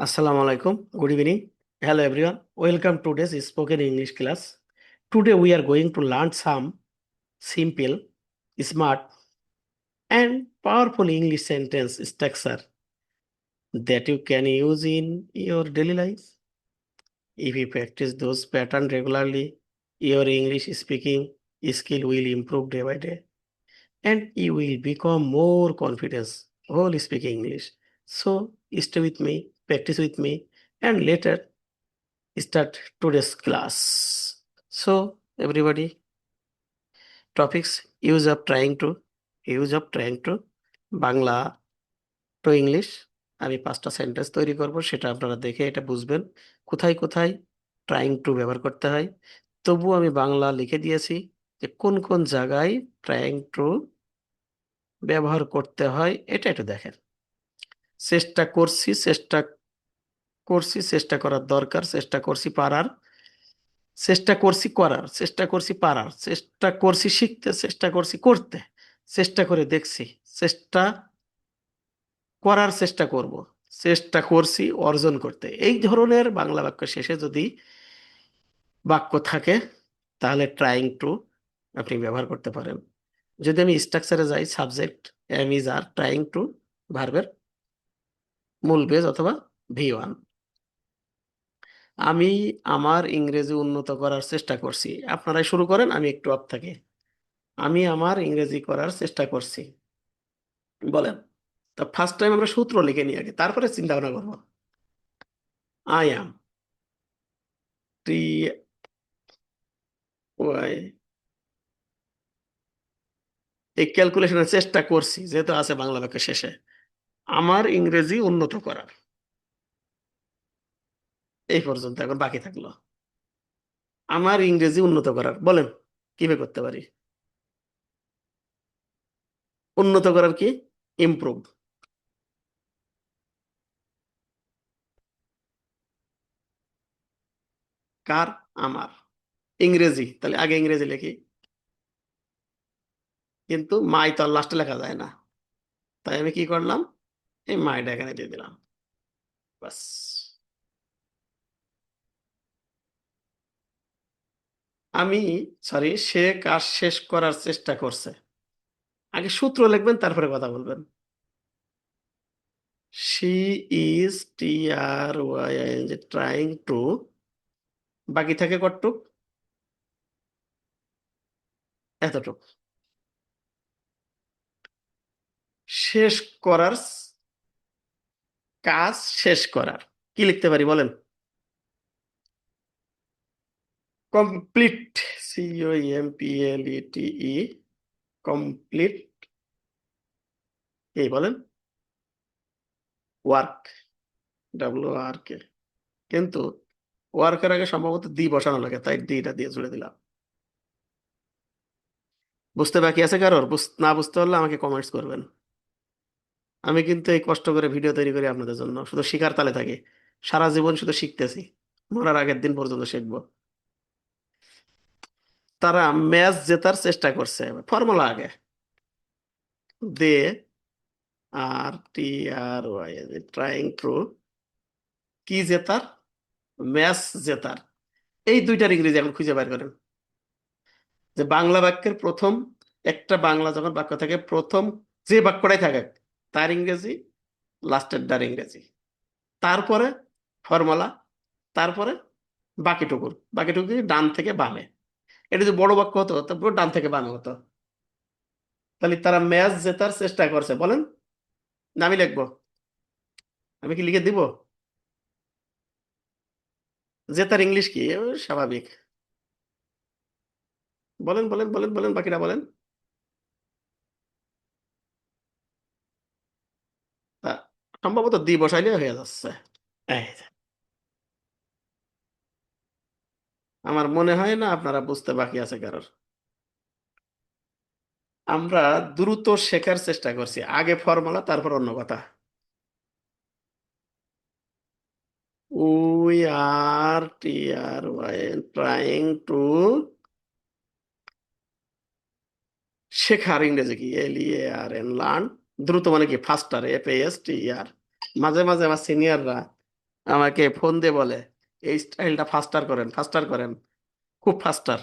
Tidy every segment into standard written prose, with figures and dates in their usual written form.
Assalamu alaikum. Good evening. Hello everyone. Welcome to today's spoken English class. Today we are going to learn some simple, smart, and powerful English sentence structure that you can use in your daily life. If you practice those patterns regularly, your English speaking skill will improve day by day, and you will become more confident while speaking English. So stay with me, practice with me, and later start today's class. So, everybody, topics use of trying to Bangla to English. আমি 5টা sentence তৈরি করব, সেটা আপনারা দেখে এটা বুঝবেন কোথায় কোথায় ট্রাইং টু ব্যবহার করতে হয়। তবুও আমি বাংলা লিখে দিয়েছি যে কোন কোন জায়গায় ট্রাইং টু ব্যবহার করতে হয়, এটা একটু দেখেন। চেষ্টা করার দরকার, চেষ্টা করছি পারার, চেষ্টা করছি শিখতে, চেষ্টা করছি করতে, চেষ্টা করে দেখছি, চেষ্টা করার চেষ্টা করব, চেষ্টা করছি অর্জন করতে। এই ধরনের বাংলা বাক্য শেষে যদি বাক্য থাকে তাহলে ট্রাইং টু আপনি ব্যবহার করতে পারেন। যদি আমি স্ট্রাকচারে যাই, subject am is are, trying to ভার্বের মূল বেজ অথবা V1। আমি আমার ইংরেজি উন্নত করার চেষ্টা করছি। আপনারাই শুরু করেন, আমি একটু অফ থাকি। আমি আমার ইংরেজি করার চেষ্টা করছি, বলেন। তো ফার্স্ট টাইম আমরা সূত্র লিখে নিই আগে, তারপরে চিন্তা ভাবনা করবো। আই অ্যাম, টি ওয়াই, এই ক্যালকুলেশনের চেষ্টা করছি যেহেতু আছে বাংলা বাক্য শেষে। আমার ইংরেজি উন্নত করার, এই পর্যন্ত, এখন বাকি থাকলো আমার ইংরেজি উন্নত করার। বলেন কিভাবে করতে পারি? উন্নত করার কি? ইমপ্রুভ। কার? আমার। ইংরেজি, তাহলে আগে ইংরেজি লিখি, কিন্তু মাই তো আর লাস্টে লেখা যায় না, তাই আমি কি করলাম, এই মাইটা এখানে দিয়ে দিলাম, বাস। আমি, সরি, সে কাজ শেষ করার চেষ্টা করছে। আগে সূত্র লিখবেন, তারপরে কথা বলবেন। She is, TRYING, trying to, বাকি থাকে কতটুক? এতটুক। শেষ করার, কাজ শেষ করার কি লিখতে পারি বলেন? Complete, COMPLETE, complete. এই বলেন ওয়ার্ক, WRK, কিন্তু ওয়ার্কের আগে সম্ভবত দি বসানো লাগে, তাই দিটা দিয়ে জুড়ে দিলাম। বুঝতে বাকি আছে কারোর? না বুঝতে পারলে আমাকে কমেন্টস করবেন। আমি কিন্তু এই কষ্ট করে ভিডিও তৈরি করি আপনাদের জন্য, শুধু শিখার তালে থাকি। সারা জীবন শুধু শিখতেছি, মরার আগের দিন পর্যন্ত শিখবো। তারা ম্যাচ জেতার চেষ্টা করছে, ফর্মুলা আগে। দে আর, TRY, ট্রাইং টু, কি জেতার? ম্যাচ জেতার। এই দুইটার ইংরেজি এখন খুঁজে বের করেন। যে বাংলা বাক্যের প্রথম, একটা বাংলা যখন বাক্য থাকে, প্রথম যে বাক্যটাই থাকে তার ইংরেজি, লাস্টের ডার ইংরেজি, তারপরে ফর্মুলা, তারপরে বাকিটুকু ডান থেকে বামে। এটা যদি বড় বাক্য হতো তারপর ডান থেকে বামে হতো। তাহলে তারা ম্যাচ জেতার চেষ্টা করছে, বলেন। না আমি লিখবো? আমি কি লিখে দিব? জেতার ইংলিশ কি? স্বাভাবিক। বলেন বলেন বলেন বলেন, বাকিরা বলেন। তা সম্ভবত দি বসাইলে হয়ে যাচ্ছে। এই যে, আমার মনে হয় না আপনারা বুঝতে বাকি আছে কারোর। আমরা দ্রুত শেখার চেষ্টা করছি, আগে ফর্মুলা তারপর অন্য কথা। We are, TRY, trying to, শেখার ইংরেজি কি? LEARN, learn. দ্রুত মানে কি? ফাস্টার, FASTER। মাঝে মাঝে আমার সিনিয়ররা আমাকে ফোন দিয়ে বলে এই স্টাইলটা ফাস্টার করেন, ফাস্টার করেন, খুব ফাস্টার।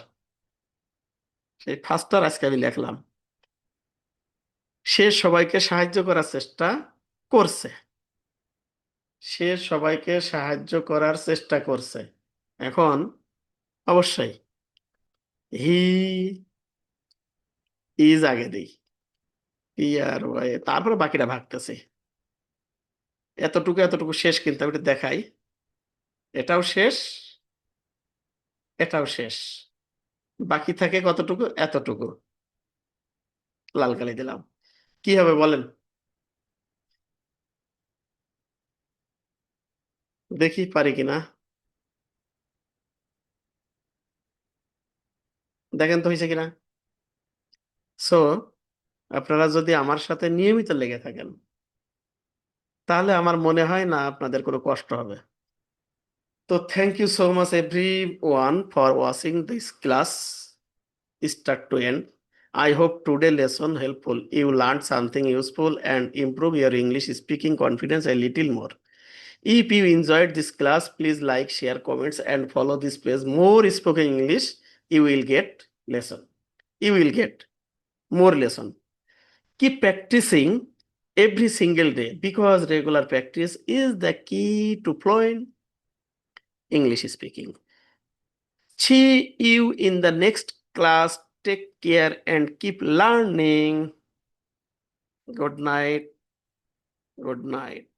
সেই ফাস্টার আজকে আমি লিখলাম। সে সবাইকে সাহায্য করার চেষ্টা করছে। সে সবাইকে সাহায্য করার চেষ্টা করছে। এখন অবশ্যই হি ইজ আগে দিই, পি আর ওয়াই, তারপরে বাকিটা ভাগতেছি। এতটুকু এতটুকু শেষ, কিন্তু আমি এটা দেখাই। এটাও শেষ, এটাও শেষ। বাকি থাকে কতটুকু? এতটুকু। লাল কালি দিলাম। কি হবে বলেন? দেখি পারি কিনা। দেখেন তো হয়েছে কিনা। সো আপনারা যদি আমার সাথে নিয়মিত লেগে থাকেন, তাহলে আমার মনে হয় না আপনাদের কোনো কষ্ট হবে। তো thank you so much everyone for watching this class start to end. I hope today lesson helpful. You learned something useful and improve your English speaking confidence a little more. If you enjoyed this class, please like, share, comments, and follow this page. More spoken English, you will get lesson. You will get more lesson. Keep practicing every single day because regular practice is the key to fluent English speaking. See you in the next class. Take care and keep learning. Good night. Good night.